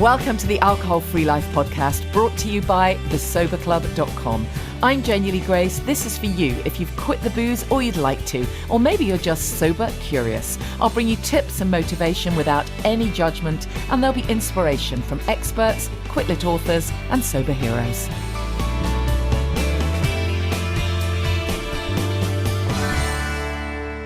Welcome to the Alcohol Free Life podcast, brought to you by thesoberclub.com. I'm Janie Lee Grace. This is for you if you've quit the booze or you'd like to, or maybe you're just sober curious. I'll bring you tips and motivation without any judgment, and there'll be inspiration from experts, quit-lit authors, and sober heroes.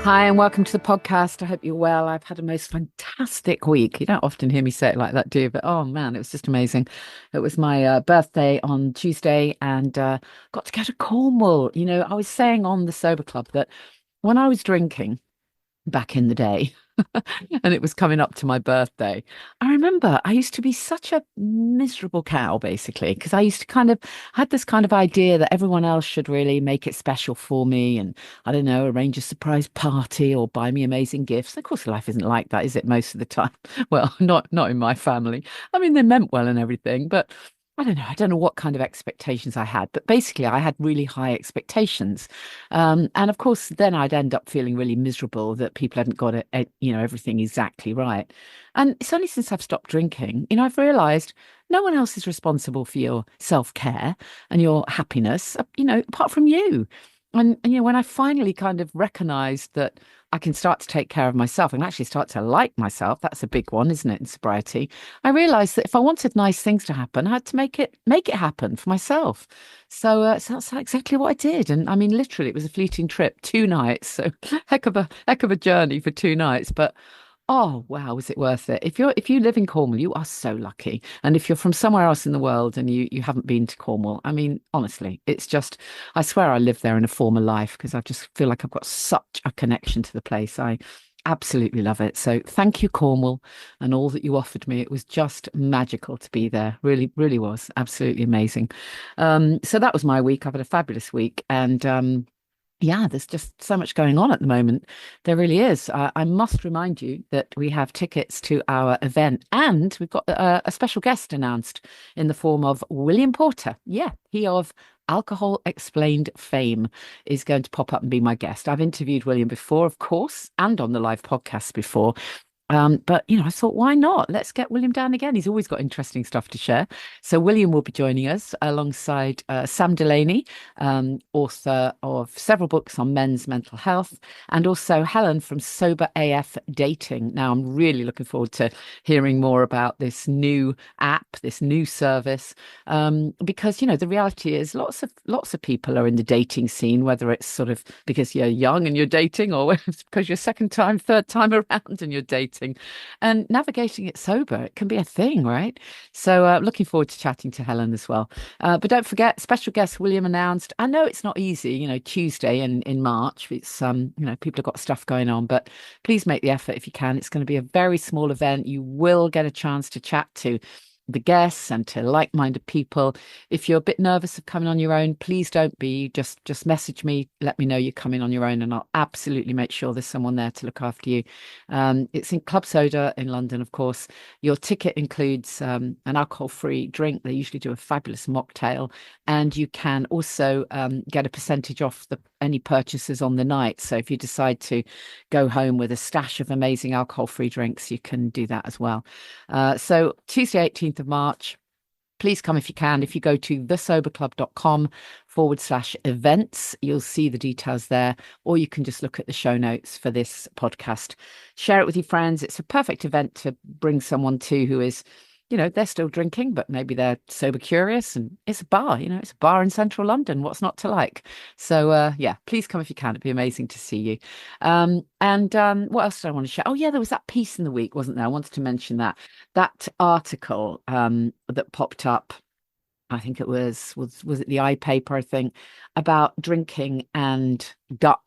Hi, and welcome to the podcast. I hope you're well. I've had a most fantastic week. You don't often hear me say it like that, do you? But oh man, it was just amazing. It was my birthday on Tuesday and got to go to Cornwall. You know, I was saying on the Sober Club that when I was drinking back in the day, and it was coming up to my birthday, I remember I used to be such a miserable cow, basically, because I used to had this kind of idea that everyone else should really make it special for me and, I don't know, arrange a surprise party or buy me amazing gifts. Of course, life isn't like that, is it, most of the time? Well, not in my family. I mean, they meant well and everything, but I don't know what kind of expectations I had, but basically I had really high expectations. And of course, then I'd end up feeling really miserable that people hadn't got everything exactly right. And it's only since I've stopped drinking, I've realized no one else is responsible for your self-care and your happiness, apart from you. And when I finally kind of recognized that I can start to take care of myself and actually start to like myself, that's a big one, isn't it, in sobriety? I realized that if I wanted nice things to happen, I had to make it happen for myself. So that's exactly what I did. And I mean, literally, it was a fleeting trip, 2 nights. So heck of a journey for 2 nights. But oh, wow, was it worth it? If you live in Cornwall, you are so lucky. And if you're from somewhere else in the world and you haven't been to Cornwall, I mean, honestly, it's just, I swear I lived there in a former life because I just feel like I've got such a connection to the place. I absolutely love it. So thank you, Cornwall, and all that you offered me. It was just magical to be there. Really, really was absolutely amazing. So that was my week. I've had a fabulous week. And yeah, there's just so much going on at the moment. There really is. I must remind you that we have tickets to our event and we've got a special guest announced in the form of William Porter. Yeah, he of Alcohol Explained fame is going to pop up and be my guest. I've interviewed William before, of course, and on the live podcast before. But I thought, why not? Let's get William down again. He's always got interesting stuff to share. So William will be joining us alongside Sam Delaney, author of several books on men's mental health, and also Helen from Sober AF Dating. Now, I'm really looking forward to hearing more about this new app, this new service, because the reality is lots of people are in the dating scene, whether it's sort of because you're young and you're dating, or it's because you're second time, third time around and you're dating. And navigating it sober, it can be a thing, right? So looking forward to chatting to Helen as well. But don't forget, special guest William announced. I know it's not easy, Tuesday in March. It's people have got stuff going on, but please make the effort if you can. It's going to be a very small event. You will get a chance to chat to the guests and to like-minded people. If you're a bit nervous of coming on your own, please don't be. Just message me, let me know you're coming on your own, and I'll absolutely make sure there's someone there to look after you. It's in Club Soda in London, of course. Your ticket includes an alcohol-free drink. They usually do a fabulous mocktail, and you can also get a percentage off any purchases on the night. So if you decide to go home with a stash of amazing alcohol-free drinks, you can do that as well. So Tuesday, 18th of March, please come if you can. If you go to thesoberclub.com/events, you'll see the details there, or you can just look at the show notes for this podcast. Share it with your friends. It's a perfect event to bring someone to who is, they're still drinking, but maybe they're sober curious, and it's a bar, it's a bar in central London. What's not to like? So, yeah, please come if you can. It'd be amazing to see you. And what else did I want to share? Oh, yeah, there was that piece in the week, wasn't there? I wanted to mention that article that popped up. I think it was it the iPaper, I think, about drinking and gut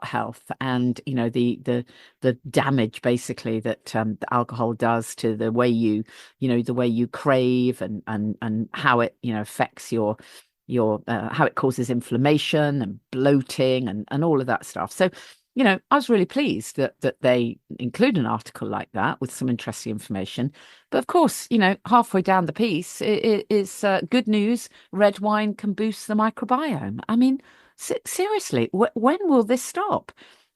health and the damage basically that the alcohol does to the way you crave and how it affects your how it causes inflammation and bloating and all of that stuff. So I was really pleased that they include an article like that with some interesting information. But of course, halfway down the piece, it is good news. Red wine can boost the microbiome. I mean, seriously, when will this stop?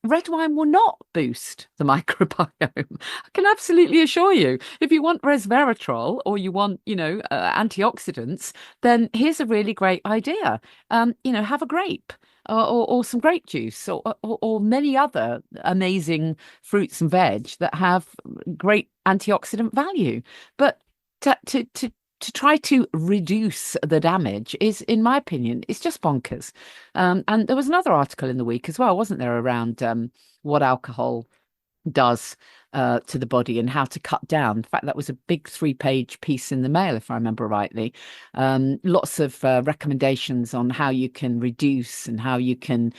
red wine will not boost the microbiome. I can absolutely assure you. If you want resveratrol or you want, antioxidants, then here's a really great idea. Have a grape. Or some grape juice, or many other amazing fruits and veg that have great antioxidant value. But to try to reduce the damage is, in my opinion, it's just bonkers. And there was another article in the week as well, wasn't there, around what alcohol does to the body and how to cut down. In fact, that was a big 3-page piece in the Mail, if I remember rightly. Lots of recommendations on how you can reduce and how you can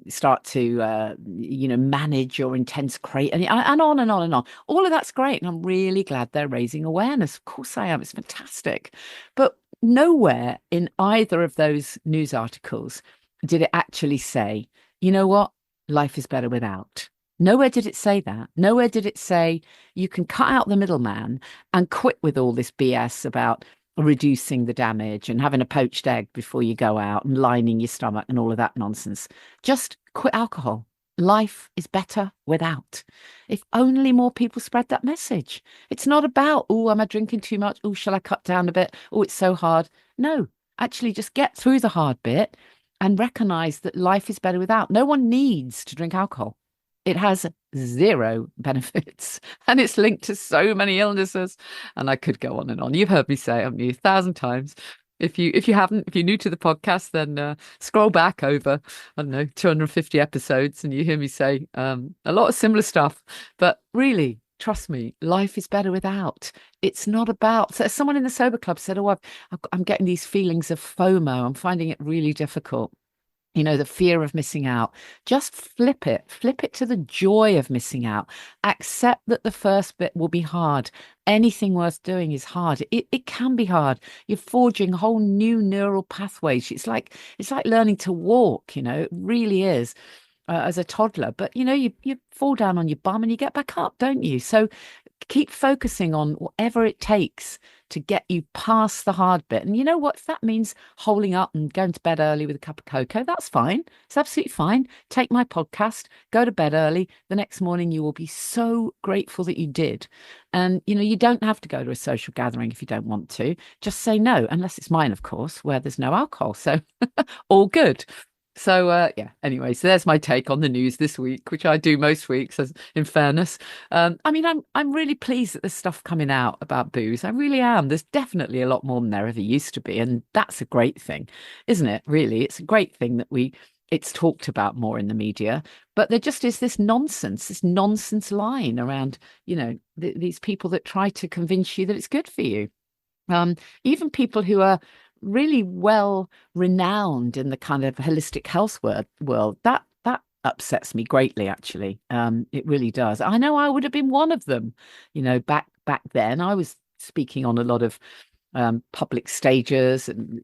start to, manage your intense crave and on and on and on. All of that's great. And I'm really glad they're raising awareness. Of course I am. It's fantastic. But nowhere in either of those news articles did it actually say, you know what? Life is better without. Nowhere did it say that. Nowhere did it say you can cut out the middleman and quit with all this BS about reducing the damage and having a poached egg before you go out and lining your stomach and all of that nonsense. Just quit alcohol. Life is better without. If only more people spread that message. It's not about, oh, am I drinking too much? Oh, shall I cut down a bit? Oh, it's so hard. No, actually just get through the hard bit and recognize that life is better without. No one needs to drink alcohol. It has zero benefits and it's linked to so many illnesses. And I could go on and on. You've heard me say it, haven't you, 1,000 times. If you haven't, if you're new to the podcast, then scroll back over, I don't know, 250 episodes and you hear me say a lot of similar stuff. But really, trust me, life is better without. It's not about, so someone in the Sober Club said, oh, I'm getting these feelings of FOMO. I'm finding it really difficult. The fear of missing out. Just flip it to the joy of missing out. Accept that the first bit will be hard. Anything worth doing is hard. It can be hard. You're forging whole new neural pathways. It's like learning to walk, it really is. As a toddler, but you fall down on your bum and you get back up, don't you? So keep focusing on whatever it takes to get you past the hard bit. And you know what? If that means holding up and going to bed early with a cup of cocoa, that's fine. It's absolutely fine. Take my podcast, go to bed early. The next morning, you will be so grateful that you did. And, you don't have to go to a social gathering if you don't want to. Just say no, unless it's mine, of course, where there's no alcohol. So all good. So anyway, so there's my take on the news this week, which I do most weeks, as in fairness. I'm really pleased that there's stuff coming out about booze. I really am. There's definitely a lot more than there ever used to be, and that's a great thing, isn't it? Really, it's a great thing that it's talked about more in the media. But there just is this nonsense line around, these people that try to convince you that it's good for you. Even people who are really well renowned in the kind of holistic health world, that upsets me greatly, actually. It really does. I know I would have been one of them, back then. I was speaking on a lot of public stages and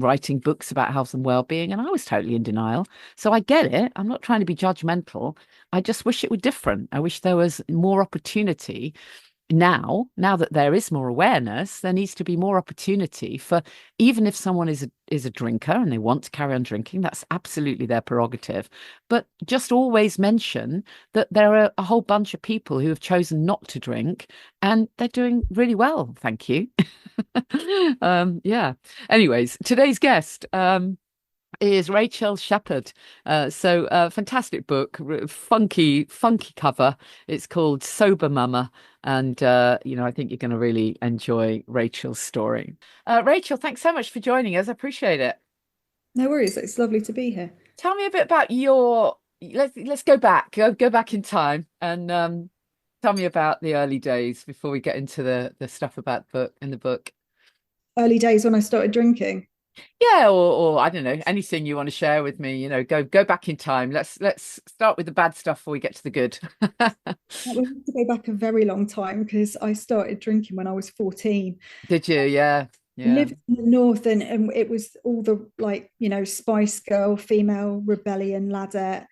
writing books about health and well-being, and I was totally in denial. So I get it. I'm not trying to be judgmental. I just wish it were different. I wish there was more opportunity. Now that there is more awareness, there needs to be more opportunity for, even if someone is a drinker and they want to carry on drinking, that's absolutely their prerogative. But just always mention that there are a whole bunch of people who have chosen not to drink and they're doing really well. Thank you. Yeah. Anyways, today's guest is Rachael Shephard. Fantastic book, funky cover. It's called Sober Mama. And, I think you're going to really enjoy Rachel's story. Rachael, thanks so much for joining us. I appreciate it. No worries. It's lovely to be here. Tell me a bit about let's go back in time and tell me about the early days before we get into the stuff about the book. Early days when I started drinking. Yeah, or I don't know, anything you want to share with me, go back in time. Let's start with the bad stuff before we get to the good. We have to go back a very long time because I started drinking when I was 14. Did you? Yeah. I Yeah. lived in the north and it was all the Spice Girl, female rebellion, ladette.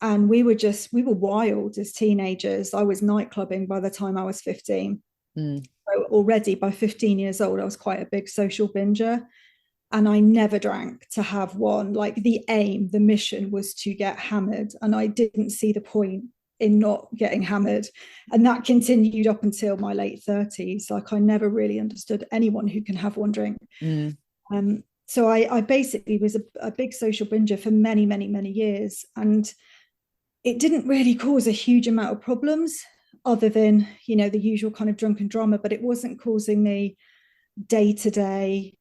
And we were wild as teenagers. I was nightclubbing by the time I was 15. Mm. So already by 15 years old, I was quite a big social binger. and I never drank to have one. Like the aim, the mission was to get hammered, and I didn't see the point in not getting hammered. And that continued up until my late 30s. Like I never really understood anyone who can have one drink. Mm. So I basically was a big social binger for many, many, many years. And it didn't really cause a huge amount of problems other than, you know, the usual kind of drunken drama, but it wasn't causing me day to day,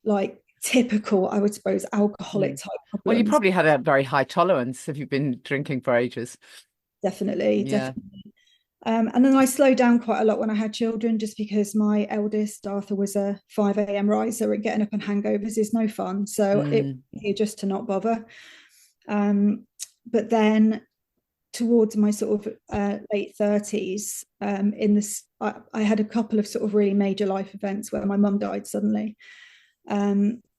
like typical, I would suppose, alcoholic Mm. type Well, you problems. probably had a very high tolerance if you've been drinking for ages. Definitely, Yeah. definitely. And then I slowed down quite a lot when I had children, just because my eldest, Arthur, was a 5 a.m. riser, and getting up on hangovers is no fun. So it Mm. just to not bother. But then towards my sort of late 30s, in this, I had a couple of sort of really major life events where my mum died suddenly,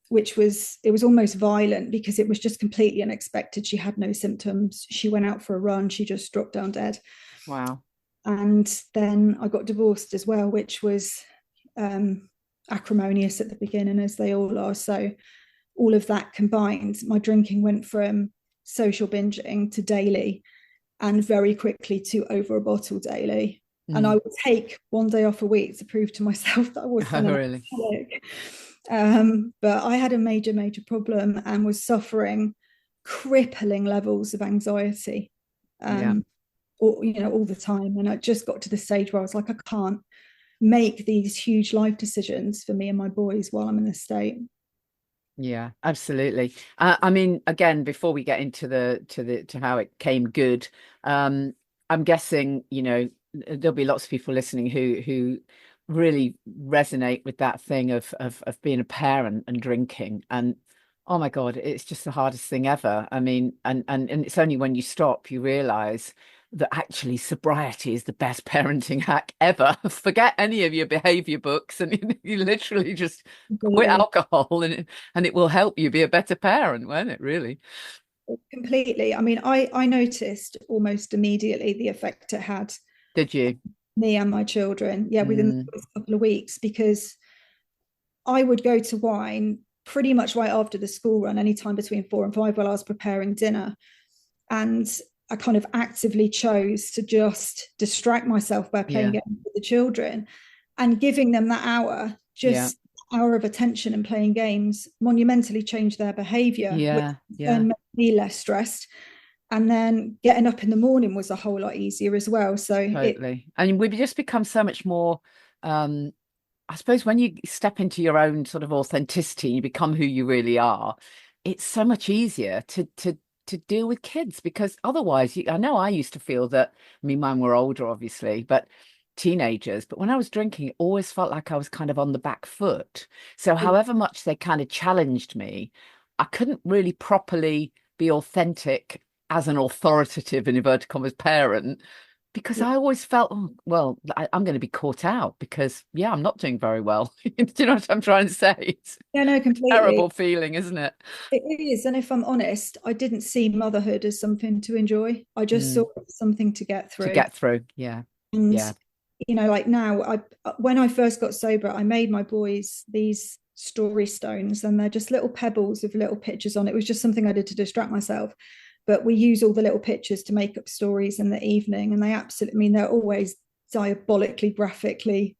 which was, it was almost violent because it was just completely unexpected. She had no symptoms. She went out for a run. She just dropped down dead. Wow. And then I got divorced as well, which was acrimonious at the beginning, as they all are. So all of that combined, my drinking went from social binging to daily, and very quickly to over a bottle daily. And I Mm. would take one day off a week to prove to myself that I Oh, wasn't an really? alcoholic. But I had a major, major problem and was suffering crippling levels of anxiety, Yeah. or, you know, all the time. And I just got to the stage where I was like, I can't make these huge life decisions for me and my boys while I'm in this state. Yeah, absolutely. I mean, again, before we get into to how it came good, I'm guessing, you know, there'll be lots of people listening who really resonate with that thing of being a parent and drinking. And oh my God, it's just the hardest thing ever. I mean, and it's only when you stop you realize that actually sobriety is the best parenting hack ever. Forget any of your behavior books, and you literally just quit Completely. alcohol, and it will help you be a better parent, won't it, really? Completely. I mean, I noticed almost immediately the effect it had Did you? me and my children, yeah, within the Mm, first couple of weeks, because I would go to wine pretty much right after the school run, anytime between 4 and 5 while I was preparing dinner. And I kind of actively chose to just distract myself by playing yeah, games with the children, and giving them that hour, yeah, just hour of attention and playing games, monumentally changed their behavior, which yeah, yeah, then made me less stressed. And then getting up in the morning was a whole lot easier as well. So it totally. And we just become so much more, um, I suppose when you step into your own sort of authenticity, you become who you really are, it's so much easier to deal with kids, because otherwise I know I used to feel that, I mean, mine were older, obviously, but teenagers, but when I was drinking, it always felt like I was kind of on the back foot. So however much they kind of challenged me, I couldn't really properly be authentic as an authoritative, in inverted commas, parent, because I always felt, oh, well, I'm going to be caught out because, yeah, I'm not doing very well. Do you know what I'm trying to say? It's yeah, no, a completely. terrible feeling, isn't it? It is. And if I'm honest, I didn't see motherhood as something to enjoy. I just saw Mm, it as something to get to through. get through. Yeah. And, Yeah. you know, like now, when I first got sober, I made my boys these story stones, and they're just little pebbles with little pictures on it. It was just something I did to distract myself. But we use all the little pictures to make up stories in the evening. And they absolutely, I mean, they're always diabolically, graphically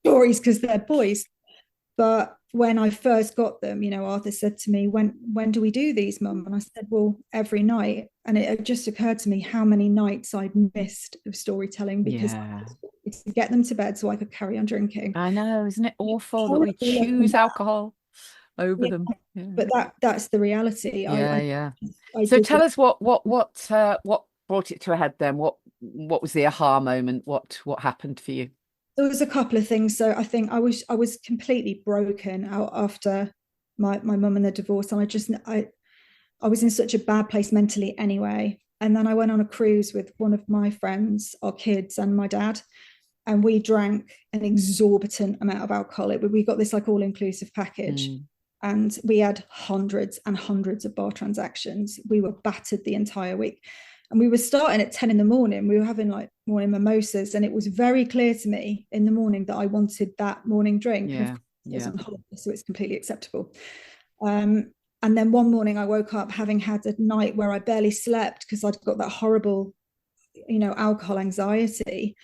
stories because they're boys. But when I first got them, you know, Arthur said to me, when do we do these, Mum? And I said, well, every night. And it just occurred to me how many nights I'd missed of storytelling because Yeah. it's to get them to bed so I could carry on drinking. I know, isn't it awful that we choose alcohol over Yeah, them? Yeah. but that's the reality. Yeah, yeah. I So did tell this. us what brought it to a head then? What was the aha moment? What happened for you? There was a couple of things. So I think I was completely broken out after my mum and the divorce, and I was in such a bad place mentally anyway. And then I went on a cruise with one of my friends, our kids, and my dad, and we drank an exorbitant amount of alcohol. We got this like all inclusive package, Mm, and we had hundreds and hundreds of bar transactions. We were battered the entire week. And we were starting at 10 in the morning. We were having like morning mimosas. And it was very clear to me in the morning that I wanted that morning drink. And of yeah. course, I was Yeah. on holiday, so it's completely acceptable. Um, and then one morning I woke up having had a night where I barely slept because I'd got that horrible, alcohol anxiety.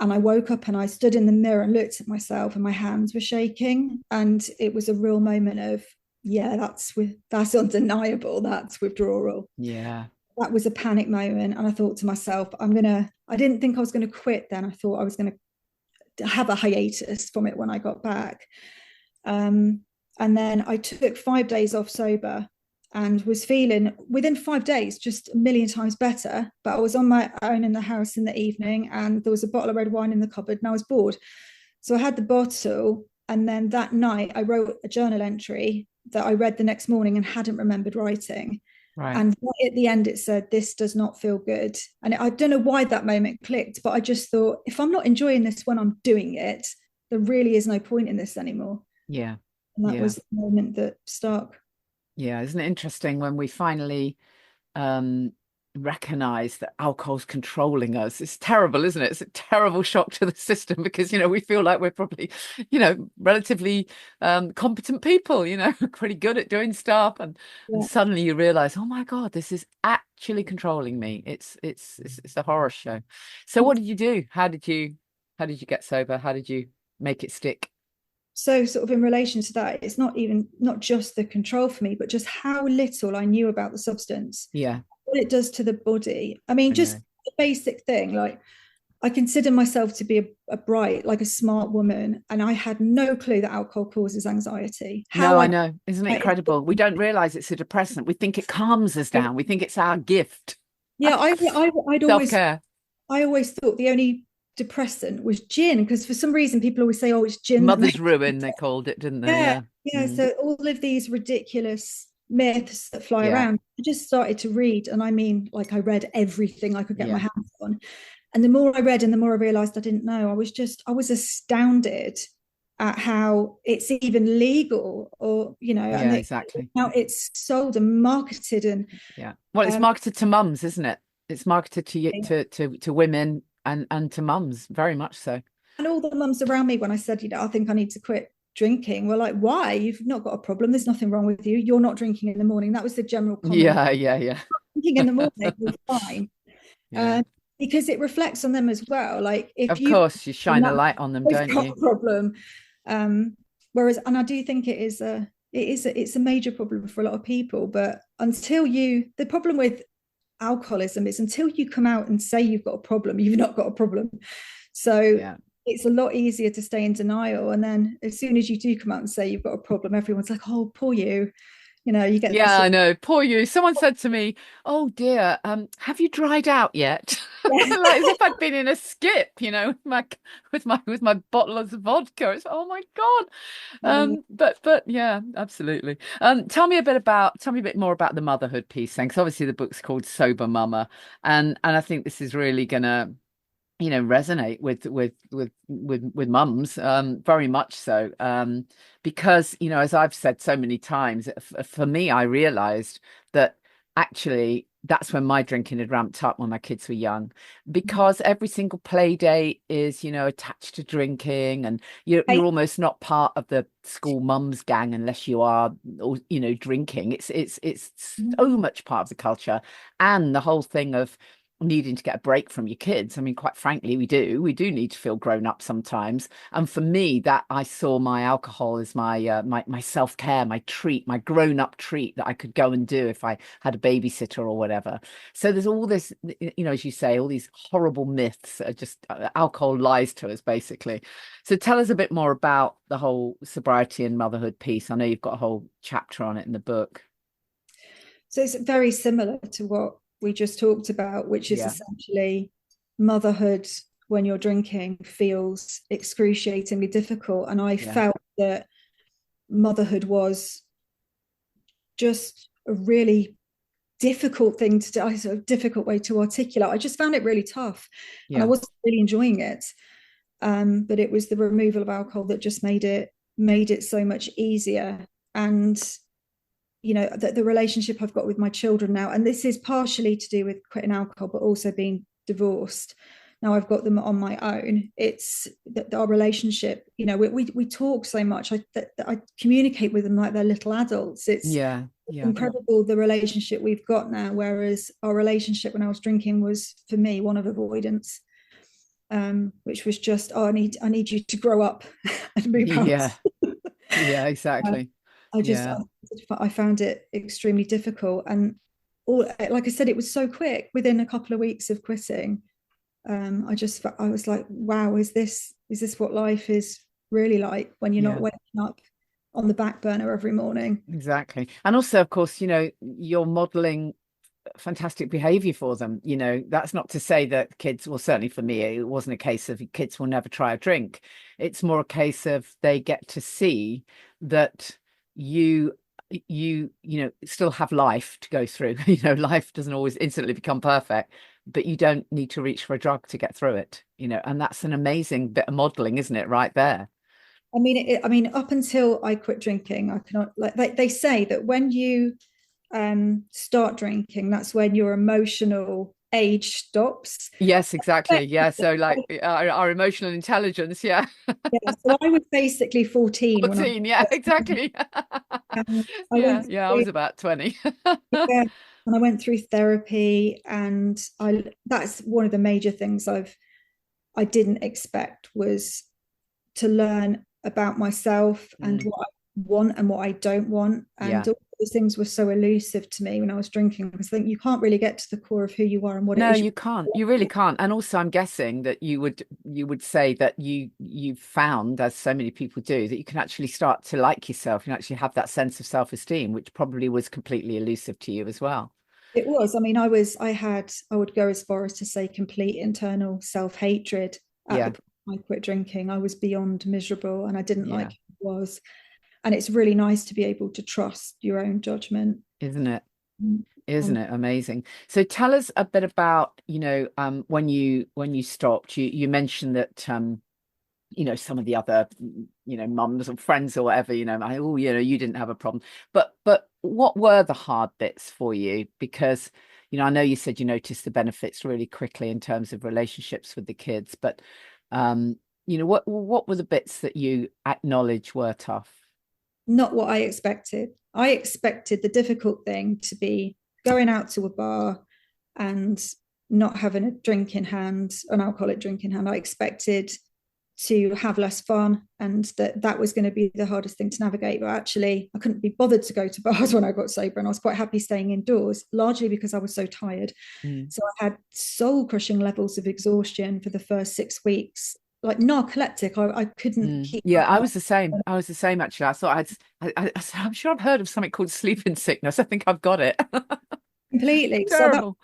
And I woke up and I stood in the mirror and looked at myself, and my hands were shaking. And it was a real moment of, yeah, that's undeniable. That's withdrawal. Yeah. That was a panic moment. And I thought to myself, I didn't think I was going to quit then. I thought I was going to have a hiatus from it when I got back. And then I took 5 days off sober and was feeling within 5 days just a million times better. But I was on my own in the house in the evening, and there was a bottle of red wine in the cupboard, and I was bored. So I had the bottle. And then that night, I wrote a journal entry that I read the next morning and hadn't remembered writing. Right. And right at the end, it said, "This does not feel good." And I don't know why that moment clicked, but I just thought, if I'm not enjoying this when I'm doing it, there really is no point in this anymore. Yeah. And that Yeah. was the moment that stuck. Yeah. Isn't it interesting when we finally um recognize that alcohol's controlling us? It's terrible, isn't it? It's a terrible shock to the system because we feel like we're probably relatively competent people, pretty good at doing stuff, and Yeah. suddenly you realize, oh my God, this is actually controlling me. It's a horror show. So what did you do? How did you get sober? How did you make it stick? So sort of in relation to that, it's not just the control for me, but just how little I knew about the substance, Yeah, what it does to the body. I mean, I just know. the basic thing, like I consider myself to be a bright, like a smart woman, and I had no clue that alcohol causes anxiety. No, How I I know. Isn't it incredible? We don't realize it's a depressant. We think it calms us down. We think it's our gift. yeah, I'd always Self-care. I always thought the only depressant was gin, because for some reason people always say, "Oh, it's gin that Mother's makes." ruin, they called it, didn't they? Yeah, Yeah. yeah. Mm. So all of these ridiculous myths that fly Yeah. around, I just started to read, and I mean, like I read everything I could get my Yeah. hands on. And the more I read and the more I realized I didn't know, I was astounded at how it's even legal, or and Yeah, exactly. how it's sold and marketed. And Yeah. Well, it's um, marketed to mums, isn't it? It's marketed to women and to mums, very much so. and all the mums around me, when I said, I think I need to quit drinking, were like, "Why? You've not got a problem. There's nothing wrong with you. You're not drinking in the morning." That was the general comment. Yeah, yeah, yeah. Drinking in the morning, you're fine. Yeah. uh, because it reflects on them as well. Like if Of you, course, you shine a light on them, they've don't got a you? problem. um Whereas, and I do think it's a major problem for a lot of people. But the problem with alcoholism is, until you come out and say you've got a problem, you've not got a problem. So Yeah. it's a lot easier to stay in denial, and then as soon as you do come out and say you've got a problem, everyone's like, "Oh, poor you." You get this Yeah, sort I know. Poor you. Someone said to me, "Oh dear, have you dried out yet?" of, Like as if I'd been in a skip, with my bottle of vodka. It's oh my God. yeah. But yeah, absolutely. Tell me a bit more about the motherhood piece then, because obviously the book's called Sober Mama, and I think this is really gonna resonate with mums, very much so, because as I've said so many times, for me I realized that actually that's when my drinking had ramped up when my kids were young, because every single play day is attached to drinking, and you're almost not part of the school mums gang unless you are drinking. It's so much part of the culture, and the whole thing of needing to get a break from your kids. I mean, quite frankly, we do need to feel grown up sometimes. And for me, that I saw my alcohol as my self-care, my treat, my grown-up treat that I could go and do if I had a babysitter or whatever. So there's all this, as you say, all these horrible myths that are just alcohol lies to us, basically. So tell us a bit more about the whole sobriety and motherhood piece. I know you've got a whole chapter on it in the book. So it's very similar to what we just talked about, which is Yeah, essentially motherhood when you're drinking feels excruciatingly difficult. And I yeah, felt that motherhood was just a really difficult thing to do, a difficult way to articulate. I just found it really tough, and I yeah, wasn't really enjoying it. But it was the removal of alcohol that just made it so much easier. And the relationship I've got with my children now, and this is partially to do with quitting alcohol, but also being divorced. now I've got them on my own, it's that our relationship, you know, we talk so much. I communicate with them like they're little adults. It's Yeah, yeah, incredible the relationship we've got now, whereas our relationship when I was drinking was for me one of avoidance, which was just, oh, I need you to grow up and move yeah, house. yeah, uh, exactly. I just Yeah. I found it extremely difficult, and all, like I said, it was so quick. Within a couple of weeks of quitting, I was like, wow, is this what life is really like when you're not Yeah. waking up on the back burner every morning? Exactly. And also, of course, you're modeling fantastic behavior for them. That's not to say that kids, well, certainly for me, it wasn't a case of kids will never try a drink. It's more a case of they get to see that you still have life to go through. Life doesn't always instantly become perfect, but you don't need to reach for a drug to get through it. And that's an amazing bit of modeling, isn't it, right there? I mean, up until I quit drinking, I cannot, like they say that when you start drinking, that's when your emotional age stops. Yes, exactly. Yeah. So like our emotional intelligence. Yeah. Yeah, so I was basically 14 when I 14. Yeah, exactly. I Yeah. went Yeah. I through, was about 20. yeah, and I went through therapy, and I that's one of the major things I didn't expect was to learn about myself and Mm, what I want and what I don't want. And yeah. all those things were so elusive to me when I was drinking, because I think you can't really get to the core of who you are and what it No, is. you can't. You really can't. And also, I'm guessing that you would say that you've found, as so many people do, that you can actually start to like yourself. You can actually have that sense of self-esteem, which probably was completely elusive to you as well. It was. I mean, I would go as far as to say complete internal self-hatred at the Yeah. point I quit drinking. I was beyond miserable and I didn't Yeah. like who I was. And it's really nice to be able to trust your own judgment. Isn't it? Mm. Isn't Um, it amazing? So tell us a bit about, when you stopped, you mentioned that some of the other, mums or friends or whatever, you didn't have a problem. But what were the hard bits for you? Because, I know you said you noticed the benefits really quickly in terms of relationships with the kids, but what were the bits that you acknowledge were tough? Not what I expected. I expected the difficult thing to be going out to a bar and not having a drink in hand, an alcoholic drink in hand. I expected to have less fun, and that was going to be the hardest thing to navigate. But actually, I couldn't be bothered to go to bars when I got sober, and I was quite happy staying indoors, largely because I was so tired. Mm. So I had soul crushing levels of exhaustion for the first 6 weeks, like narcoleptic. I couldn't keep Yeah, I my was the same. I was the same actually. I thought I'm sure I've heard of something called sleeping sickness. I think I've got it. completely. Terrible.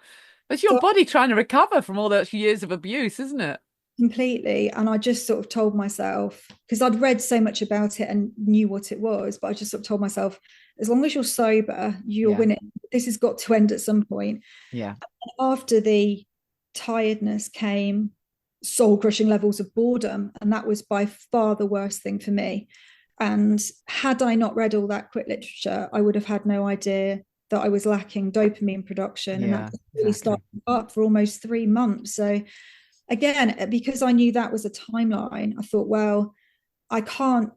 It's your So body trying to recover from all those years of abuse, isn't it? completely. And I just sort of told myself, because I'd read so much about it and knew what it was, but I just sort of told myself, as long as you're sober, you're Yeah, winning. This has got to end at some point. yeah, After the tiredness came soul crushing levels of boredom. And that was by far the worst thing for me. And had I not read all that quit literature, I would have had no idea that I was lacking dopamine production. And that yeah, really exactly. started up for almost 3 months. So again, because I knew that was a timeline, I thought, well, I can't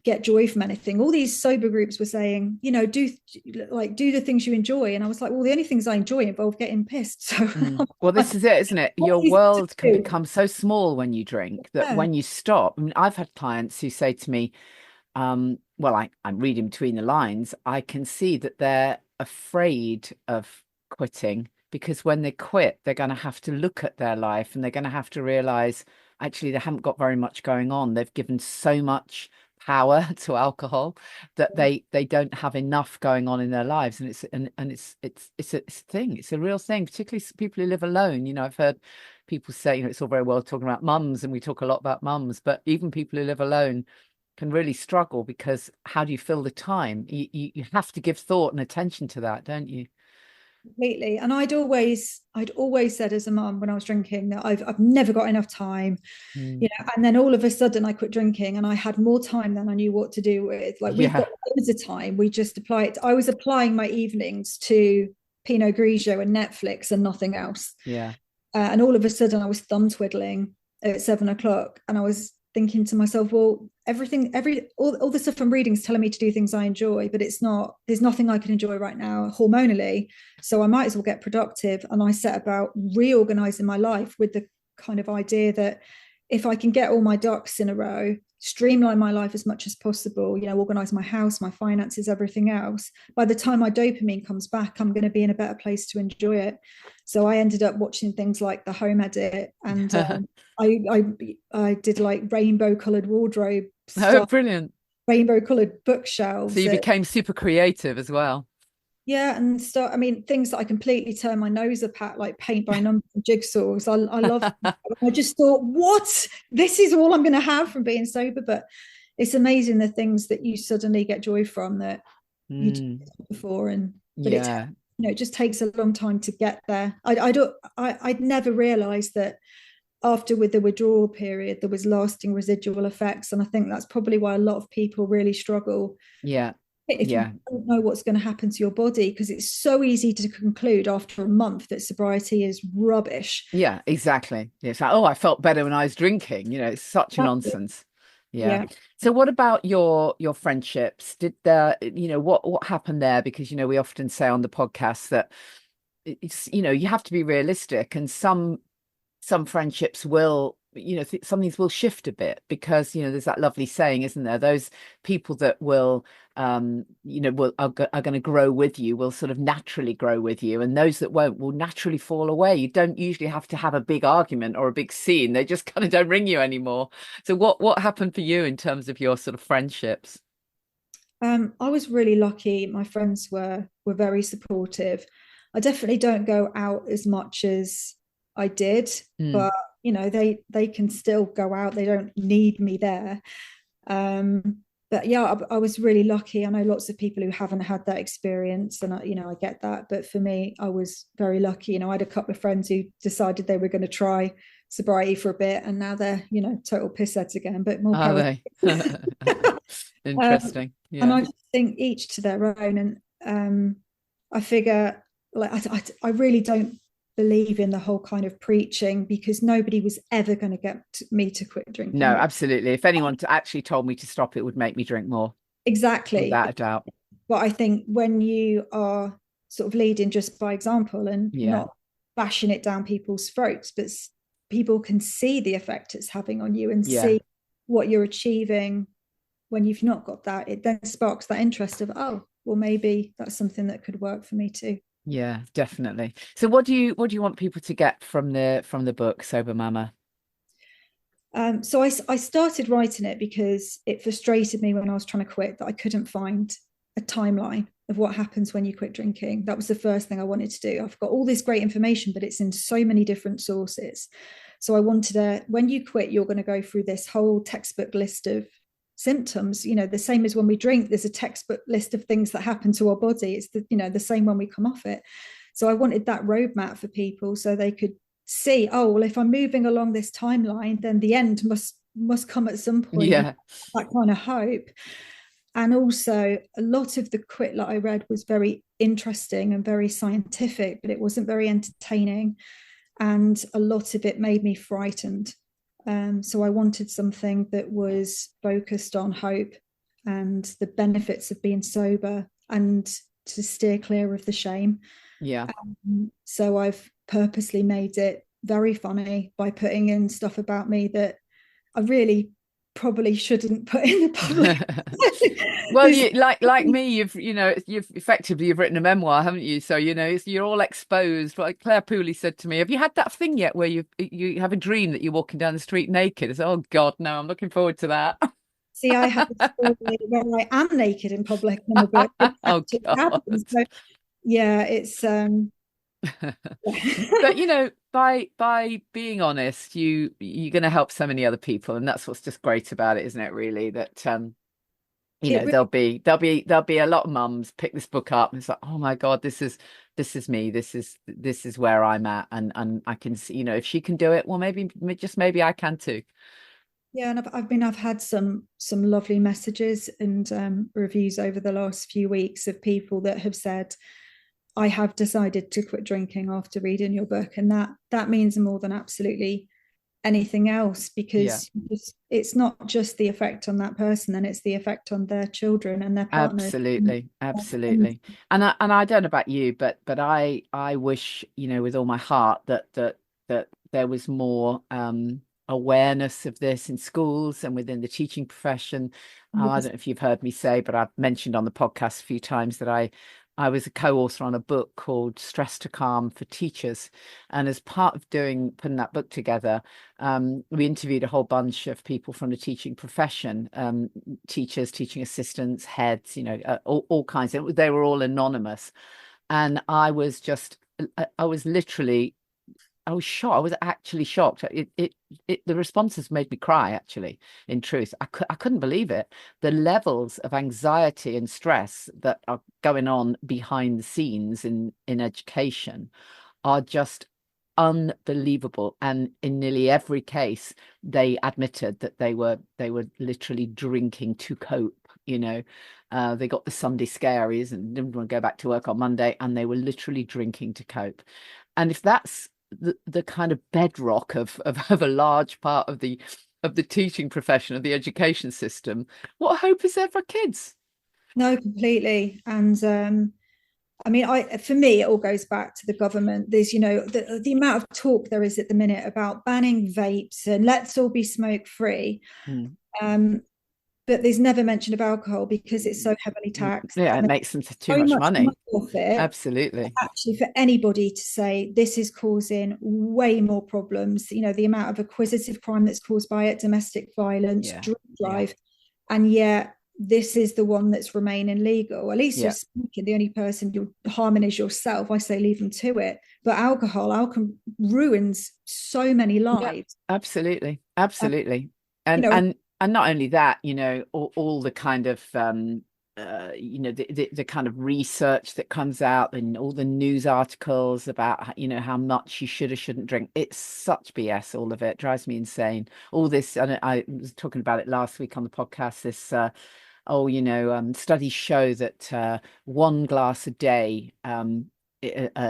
get joy from anything. All these sober groups were saying, do the things you enjoy. And I was like, well, the only things I enjoy involve getting pissed. So Mm. Well, this is it, isn't it? what Your is it to world can do? become so small when you drink that Yeah. when you stop, I mean, I've had clients who say to me, well, I'm reading between the lines. I can see that they're afraid of quitting because when they quit, they're going to have to look at their life and they're going to have to realize actually they haven't got very much going on. They've given so much power to alcohol that they don't have enough going on in their lives, and it's a thing. It's a real thing, particularly people who live alone. I've heard people say, it's all very well talking about mums, and we talk a lot about mums, but even people who live alone can really struggle because how do you fill the time? You have to give thought and attention to that, don't you? Completely. And I'd always said as a mum when I was drinking that I've never got enough time, Mm. and then all of a sudden I quit drinking and I had more time than I knew what to do with. Like, we've Yeah, got loads of time. We just apply it. I was applying my evenings to Pinot Grigio and Netflix and nothing else. yeah, And all of a sudden I was thumb twiddling at 7 o'clock, and I was thinking to myself, well, all the stuff I'm reading is telling me to do things I enjoy, but there's nothing I can enjoy right now hormonally. So I might as well get productive. And I set about reorganizing my life with the kind of idea that if I can get all my ducks in a row, streamline my life as much as possible, organize my house, my finances, everything else, by the time my dopamine comes back, I'm going to be in a better place to enjoy it. So I ended up watching things like The Home Edit, and I did like rainbow colored wardrobe Oh, stuff, brilliant. rainbow colored So bookshelves. you became super creative as well. Yeah, and stuff. I mean, things that I completely turn my nose up at, like paint by number jigsaws. I love. I just thought, what? This is all I'm going to have from being sober. But it's amazing the things that you suddenly get joy from that you didn't before. But Yeah. it just takes a long time to get there. I'd never realised that after with the withdrawal period there was lasting residual effects, and I think that's probably why a lot of people really struggle. Yeah. If you Yeah. don't know what's going to happen to your body, because it's so easy to conclude after a month that sobriety is rubbish. Yeah, exactly. It's like, oh, I felt better when I was drinking. It's such a Exactly. nonsense. Yeah. Yeah. So what about your friendships? Did what happened there? Because we often say on the podcast that it's you have to be realistic, and some friendships will, some things will shift a bit, because there's that lovely saying, isn't there, those people that will are going to grow with you, will sort of naturally grow with you, and those that won't will naturally fall away. You don't usually have to have a big argument or a big scene, they just kind of don't ring you anymore. So what happened for you in terms of your sort of friendships? I was really lucky. My friends were very supportive. I definitely don't go out as much as I did, Mm. but they can still go out. They don't need me there. But yeah, I was really lucky. I know lots of people who haven't had that experience, and I get that. But for me, I was very lucky. I had a couple of friends who decided they were going to try sobriety for a bit, and now they're total pissheads again. But more Are power. they? um, Interesting. and Yeah. I think each to their own. And I figure, like, I really don't believe in the whole kind of preaching, because nobody was ever going to get me to quit No, drinking. absolutely. If anyone actually told me to stop, it would make me drink more, Exactly. without a doubt. But I think when you are sort of leading just by example and Yeah. not bashing it down people's throats, but people can see the effect it's having on you and Yeah. see what you're achieving when you've not got that, it then sparks that interest of, oh, well, maybe that's something that could work for me too. Yeah, definitely. So what do you want people to get from the book, Sober Mama? So I started writing it because it frustrated me when I was trying to quit that I couldn't find a timeline of what happens when you quit drinking. That was the first thing I wanted to do. I've got all this great information, but it's in so many different sources. So I wanted when you quit, you're going to go through this whole textbook list of symptoms. The same as when we drink, there's a textbook list of things that happen to our body. It's the same when we come off it. So I wanted that roadmap for people so they could see, oh, well, if I'm moving along this timeline, then the end must come at some point, and Yeah. that kind of hope. And also, a lot of the quit that I read was very interesting and very scientific, but it wasn't very entertaining, and a lot of it made me frightened. So I wanted something that was focused on hope and the benefits of being sober, and to steer clear of the shame. Yeah. So I've purposely made it very funny by putting in stuff about me that I really probably shouldn't put in the public. Well, you like me, you've effectively you've written a memoir, haven't you? So you're all exposed. Like Claire Pooley said to me, "Have you had that thing yet where you have a dream that you're walking down the street naked?" I said, "Oh God, no! I'm looking forward to that." See, I have a story where I am naked in public in the book. It Oh actually God. happens. So yeah, it's But by being honest, you're going to help so many other people, and that's what's just great about it, isn't it? Really, that it really, there'll be a lot of mums pick this book up and it's like, oh my God, this is me, this is where I'm at, and I can see, if she can do it, well, maybe I can too. yeah. And I've had some lovely messages and reviews over the last few weeks of people that have said, I have decided to quit drinking after reading your book, and that means more than absolutely anything else, Yeah. because it's not just the effect on that person, and it's the effect on their children and their partners. Absolutely, absolutely. And I don't know about you, but I wish, with all my heart that there was more awareness of this in schools and within the teaching profession. I don't know if you've heard me say, but I've mentioned on the podcast a few times that I was a co-author on a book called Stress to Calm for Teachers. And as part of putting that book together, we interviewed a whole bunch of people from the teaching profession, teachers, teaching assistants, heads, all kinds. They were all anonymous. And I was literally, I was shocked. I was actually shocked. The responses made me cry, actually, in truth. I couldn't believe it. The levels of anxiety and stress that are going on behind the scenes in education are just unbelievable. And in nearly every case, they admitted that they were literally drinking to cope. They got the Sunday scaries and didn't want to go back to work on Monday, and they were literally drinking to cope. And if that's the kind of bedrock of a large part of the teaching profession, of the education system, what hope is there for kids? No, completely. And I mean, for me, it all goes back to the government. There's, the amount of talk there is at the minute about banning vapes and let's all be smoke free. Um, but there's never mention of alcohol because it's so heavily taxed. Yeah, it And makes them too so much much money. money off it. Absolutely. Actually, for anybody to say this is causing way more problems, the amount of acquisitive crime that's caused by it, domestic violence, Yeah. drug drive, and yet this is the one that's remaining legal. At least you're speaking, the only person you're harming is yourself. I say leave them to it. But alcohol ruins so many lives. Absolutely. Absolutely. You And know, and not only that, all the kind of the kind of research that comes out and all the news articles about how much you should or shouldn't drink. It's such BS. All of it drives me insane. All this, and I was talking about it last week on the podcast. This studies show that one glass a day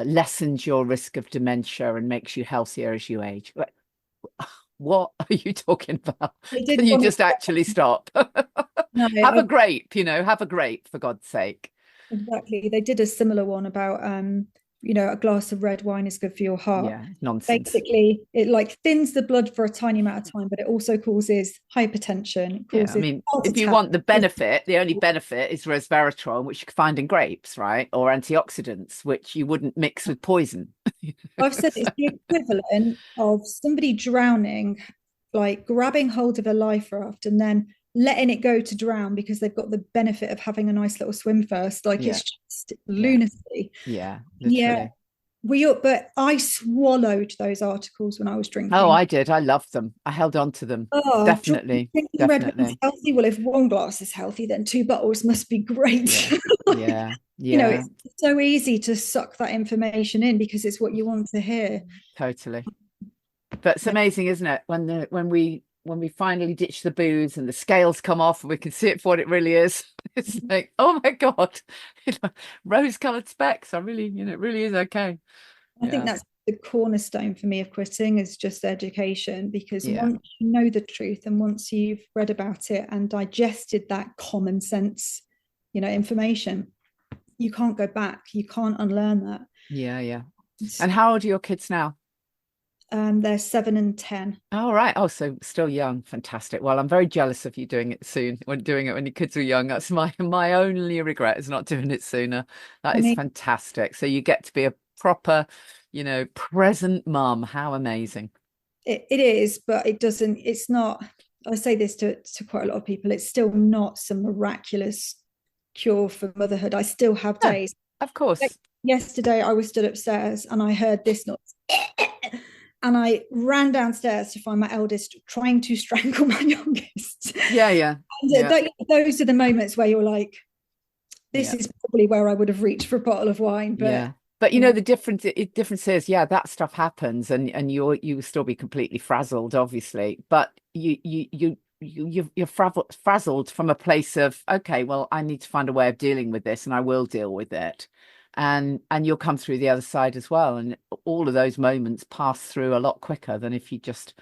lessens your risk of dementia and makes you healthier as you age. What are you talking about? Can you just actually stop? no, Have a grape, have a grape, for God's sake. exactly. They did a similar one about a glass of red wine is good for your heart. Yeah, nonsense. Basically, it like thins the blood for a tiny amount of time, but it also causes hypertension, it Yeah, I causes mean, heart if you attack. want the benefit, the only benefit is resveratrol, which you can find in grapes, right? Or antioxidants, which you wouldn't mix with poison. I've said it's the equivalent of somebody drowning, like grabbing hold of a life raft and then letting it go to drown because they've got the benefit of having a nice little swim first. Like Yeah, it's just yeah, lunacy. yeah, Yeah, literally. but I swallowed those articles when I was Oh, drinking. I did. I loved them. I held on to them. Oh, Definitely, drinking red wine's definitely. healthy. Well, if one glass is healthy, then two bottles must be great. Yeah, Like, yeah, yeah, it's so easy to suck that information in because it's what you want to hear. totally. But it's amazing, isn't it? When we finally ditch the booze and the scales come off and we can see it for what it really is. It's like, oh my God, rose-colored specks. It really is okay. I think Yeah, that's the cornerstone for me of quitting is just education, because yeah, once you know the truth and once you've read about it and digested that common sense, information, you can't go back. You can't unlearn that. yeah, yeah. And how old are your kids now? They're 7 and 10. All right. Oh, so still young. Fantastic. Well, I'm very jealous of you doing it soon. When doing it when your kids are young, that's my only regret is not doing it sooner. That I is mean, fantastic. So you get to be a proper, present mum. How amazing. it is, but it doesn't, it's not, I say this to quite a lot of people, it's still not some miraculous cure for motherhood. I still have No, days. of Like course. yesterday, I was stood upstairs and I heard this noise. And I ran downstairs to find my eldest trying to strangle my youngest. Yeah, yeah, And yeah, those are the moments where you're like, this yeah, is probably where I would have reached for a bottle of wine. But, yeah. But you know, the difference is, yeah, that stuff happens, and you will still be completely frazzled, obviously. But you're frazzled from a place of, okay, well, I need to find a way of dealing with this, and I will deal with it. and you'll come through the other side as well. And all of those moments pass through a lot quicker than if you just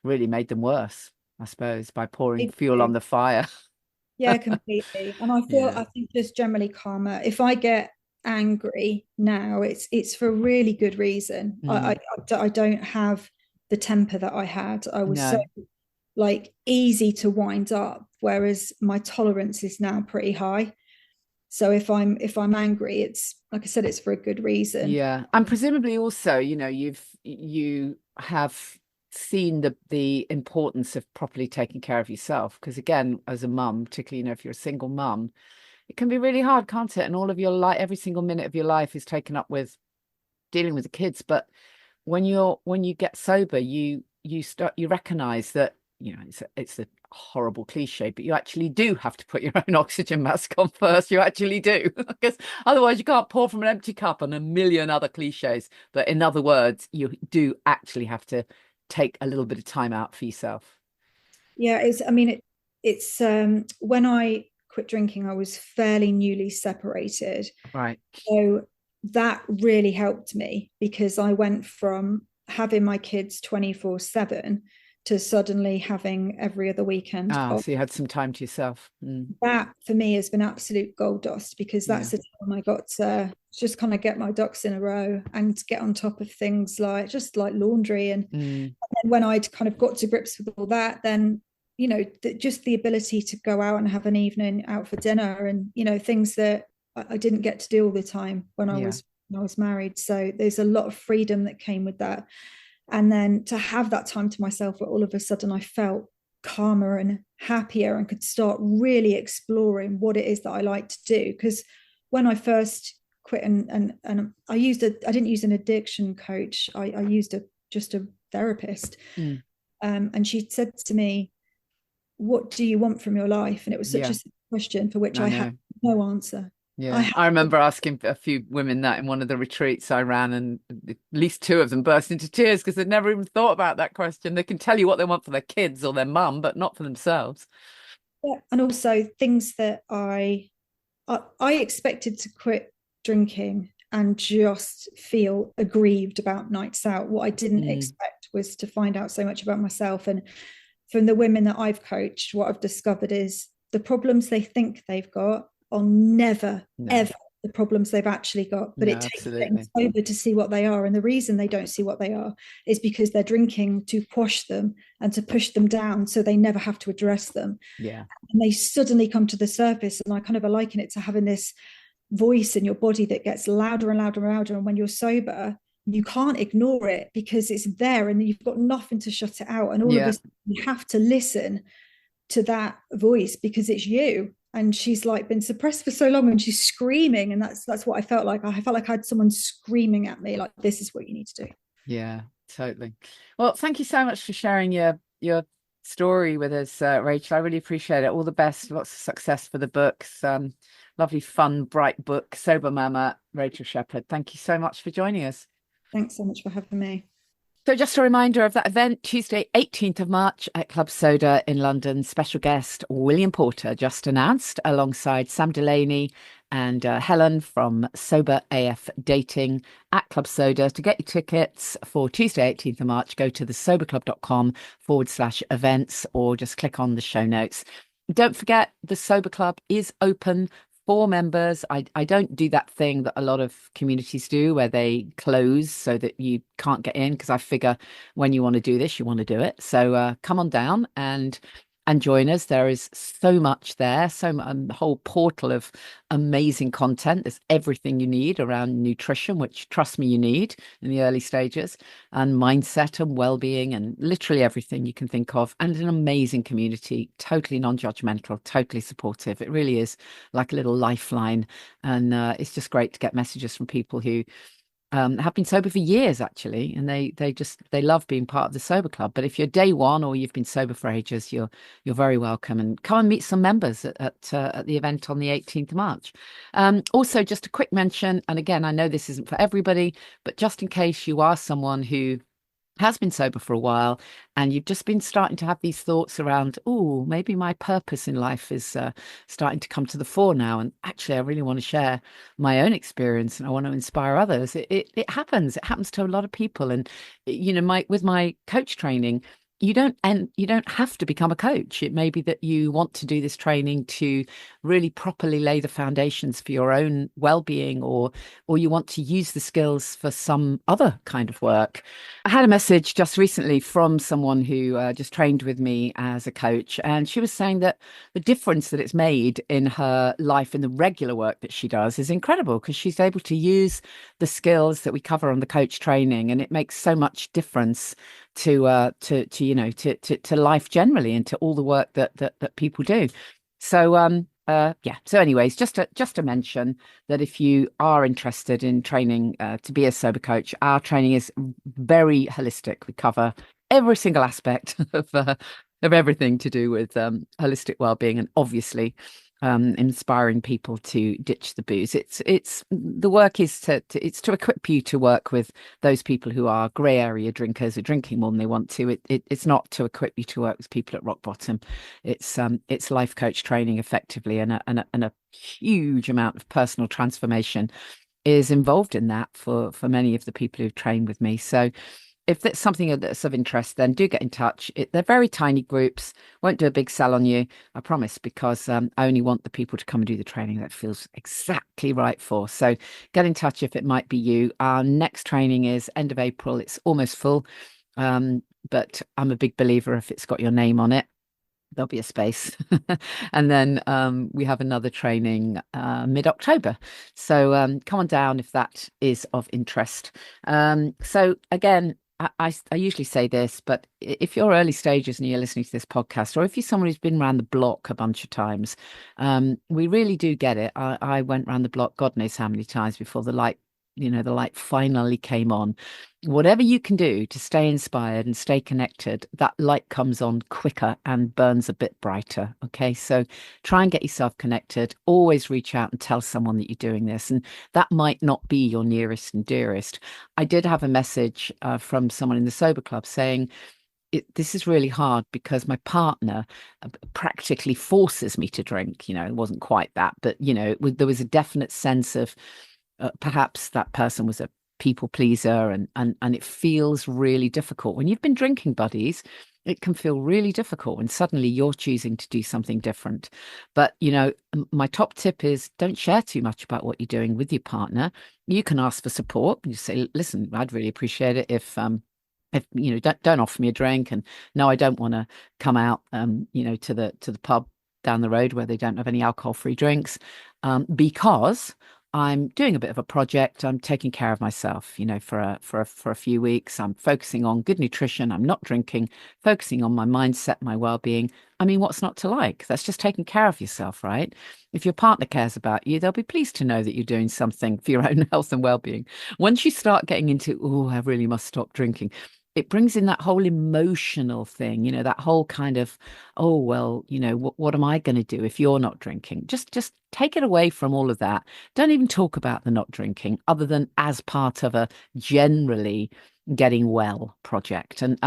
really made them worse, I suppose, by pouring They fuel on do. the fire. Yeah, completely. And I feel, Yeah. I think just generally calmer. If I get angry now, it's for a really good reason. Mm. I don't have the temper that I had. I was so No. like easy to wind up, whereas my tolerance is now pretty high. So if I'm angry, it's like I said, it's for a good reason. Yeah. And presumably also, you have seen the importance of properly taking care of yourself. Because again, as a mum, particularly, if you're a single mum, it can be really hard, can't it? And all of your life, every single minute of your life is taken up with dealing with the kids. But when you get sober, you recognize that, it's a horrible cliche, but you actually do have to put your own oxygen mask on first. You actually do, because otherwise you can't pour from an empty cup, and a million other cliches. But in other words, you do actually have to take a little bit of time out for yourself. Yeah, it's when I quit drinking, I was fairly newly separated. Right. So that really helped me because I went from having my kids 24/7 to suddenly having every other weekend Ah, off. so you had some time to yourself. Mm. That for me has been absolute gold dust because Yeah. that's the time I got to just kind of get my ducks in a row and get on top of things like just like laundry. Mm. And when I'd kind of got to grips with all that, then just the ability to go out and have an evening out for dinner and things that I didn't get to do all the time Yeah. when I was married. So there's a lot of freedom that came with that. And then to have that time to myself where all of a sudden I felt calmer and happier and could start really exploring what it is that I like to do. Because when I first quit and I didn't use an addiction coach. I used just a therapist. Mm. And she said to me, what do you want from your life? And it was such a Yeah. simple question for which I I had know. no answer. I Yeah, had I remember asking a few women that in one of the retreats I ran, and at least two of them burst into tears because they'd never even thought about that question. They can tell you what they want for their kids or their mum, but not for themselves. and also things that I expected to quit drinking and just feel aggrieved about nights out. What I didn't Mm. expect was to find out so much about myself. And from the women that I've coached, what I've discovered is the problems they think they've got are never, No, ever the problems they've actually got. But no, it takes getting absolutely. sober to see what they are. And the reason they don't see what they are is because they're drinking to quash them and to push them down so they never have to address them. Yeah, And they suddenly come to the surface. And I kind of liken it to having this voice in your body that gets louder and louder and louder. And when you're sober, you can't ignore it because it's there and you've got nothing to shut it out. And all of yeah, us, you have to listen to that voice because it's you. And she's like been suppressed for so long and she's screaming. And that's what I felt like. I felt like I had someone screaming at me, like, this is what you need to do. yeah, totally. Well, thank you so much for sharing your story with us, Rachel. I really appreciate it. All the best, lots of success for the books. Lovely, fun, bright book, Sober Mama, Rachel Shephard. Thank you so much for joining us. Thanks so much for having me. So just a reminder of that event, Tuesday, 18th of March at Club Soda in London. Special guest William Porter just announced alongside Sam Delaney and Helen from Sober AF Dating at Club Soda. To get your tickets for Tuesday, 18th of March, go to thesoberclub.com/events or just click on the show notes. Don't forget, the Sober Club is open for members. I don't do that thing that a lot of communities do where they close so that you can't get in, because I figure when you want to do this, you want to do it. So come on down and join us. There is so much there, a whole portal of amazing content. There's everything you need around nutrition, which trust me, you need in the early stages, and mindset and well-being and literally everything you can think of. And an amazing community, totally non-judgmental, totally supportive. It really is like a little lifeline. And it's just great to get messages from people who have been sober for years, actually, and they love being part of the Sober Club. But if you're day one or you've been sober for ages, you're very welcome, and come and meet some members at the event on the 18th of March. Also, just a quick mention, and again, I know this isn't for everybody, but just in case you are someone who has been sober for a while, and you've just been starting to have these thoughts around, oh, maybe my purpose in life is starting to come to the fore now. And actually, I really want to share my own experience, and I want to inspire others. It happens. It happens to a lot of people. And my with my coach training, you don't have to become a coach. It may be that you want to do this training to really properly lay the foundations for your own well-being, or you want to use the skills for some other kind of work. I had a message just recently from someone who just trained with me as a coach, and she was saying that the difference that it's made in her life in the regular work that she does is incredible, because she's able to use the skills that we cover on the coach training, and it makes so much difference to life generally, and to all the work that people do. So yeah. So anyways, just to mention that if you are interested in training to be a sober coach, our training is very holistic. We cover every single aspect of everything to do with holistic well-being, and obviously inspiring people to ditch the booze. It's the work is it's to equip you to work with those people who are grey area drinkers, who are drinking more than they want to. It's not to equip you to work with people at rock bottom. It's life coach training effectively, and a huge amount of personal transformation is involved in that for many of the people who've trained with me. So if that's something that's of interest, then do get in touch. They're very tiny groups, won't do a big sell on you, I promise, because I only want the people to come and do the training that feels exactly right for. So get in touch if it might be you. Our next training is end of April. It's almost full, but I'm a big believer if it's got your name on it, there'll be a space. And then we have another training mid-October. So come on down if that is of interest. So again, I usually say this, but if you're early stages and you're listening to this podcast, or if you're someone who's been around the block a bunch of times, we really do get it. I went around the block God knows how many times before the light finally came on. Whatever you can do to stay inspired and stay connected, that light comes on quicker and burns a bit brighter. Okay, so try and get yourself connected. Always reach out and tell someone that you're doing this, and that might not be your nearest and dearest. I did have a message from someone in the sober club saying, this is really hard because my partner practically forces me to drink. It wasn't quite that, but there was a definite sense of perhaps that person was a people pleaser, and it feels really difficult when you've been drinking buddies. It can feel really difficult when suddenly you're choosing to do something different. But my top tip is, don't share too much about what you're doing with your partner. You can ask for support. You say, listen, I'd really appreciate it if don't offer me a drink, and no, I don't want to come out to the pub down the road where they don't have any alcohol-free drinks, because I'm doing a bit of a project. I'm taking care of myself, for a few weeks. I'm focusing on good nutrition. I'm not drinking, focusing on my mindset, my well-being. I mean, what's not to like? That's just taking care of yourself, right? If your partner cares about you, they'll be pleased to know that you're doing something for your own health and well-being. Once you start getting into, oh, I really must stop drinking, it brings in that whole emotional thing, that whole kind of, oh, well, what am I going to do if you're not drinking? Just take it away from all of that. Don't even talk about the not drinking other than as part of a generally getting well project. And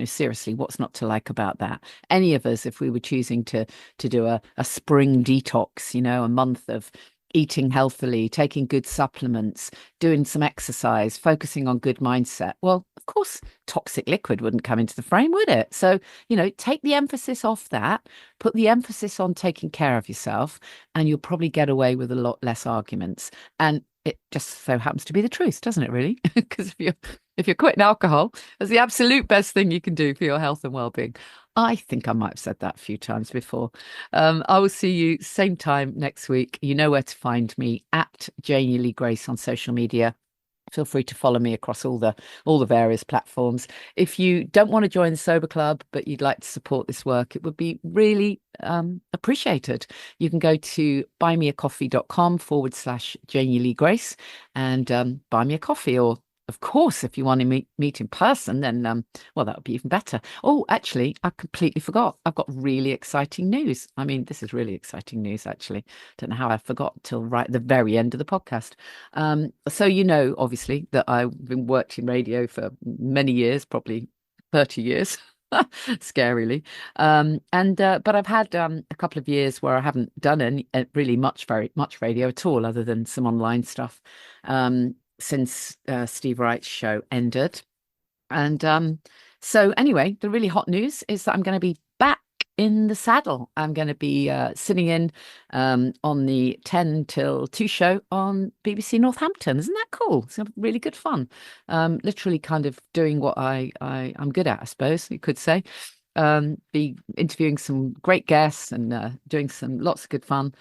seriously, what's not to like about that? Any of us, if we were choosing to do a spring detox, a month of eating healthily, taking good supplements, doing some exercise, focusing on good mindset. Well, of course, toxic liquid wouldn't come into the frame, would it? So, take the emphasis off that, put the emphasis on taking care of yourself, and you'll probably get away with a lot less arguments. And it just so happens to be the truth, doesn't it, really? Because if you're quitting alcohol, that's the absolute best thing you can do for your health and well-being. I think I might have said that a few times before. I will see you same time next week. You know where to find me, at Janie Lee Grace on social media. Feel free to follow me across all the various platforms. If you don't want to join the Sober Club, but you'd like to support this work, it would be really appreciated. You can go to buymeacoffee.com/Janie Lee Grace and buy me a coffee, or of course, if you want to meet in person, then well, that would be even better. Oh, actually, I completely forgot. I've got really exciting news. I mean, this is really exciting news, actually. Don't know how I forgot till right at the very end of the podcast. So obviously, that I've been working radio for many years, probably 30 years. Scarily. But I've had a couple of years where I haven't done any really very much radio at all, other than some online stuff, since Steve Wright's show ended. And so anyway, the really hot news is that I'm going to be back in the saddle. I'm going to be sitting in on the 10 till 2 show on BBC Northampton. Isn't that cool? It's really good fun. Literally kind of doing what I'm good at, I suppose you could say. Be interviewing some great guests and doing lots of good fun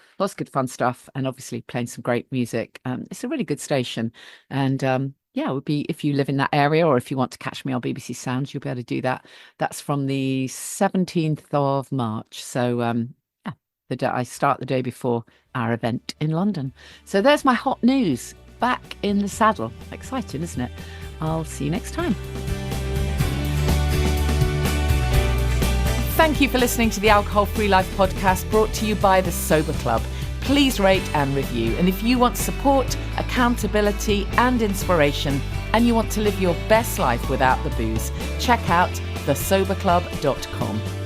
stuff, and obviously playing some great music. It's a really good station, and yeah, it would be, if you live in that area or if you want to catch me on BBC Sounds, you'll be able to do that. That's from the 17th of March. So yeah, I start the day before our event in London. So there's my hot news. Back in the saddle. Exciting, isn't it? I'll see you next time. Thank you for listening to the Alcohol Free Life podcast, brought to you by the Sober Club. Please rate and review. And if you want support, accountability and inspiration, and you want to live your best life without the booze, check out thesoberclub.com.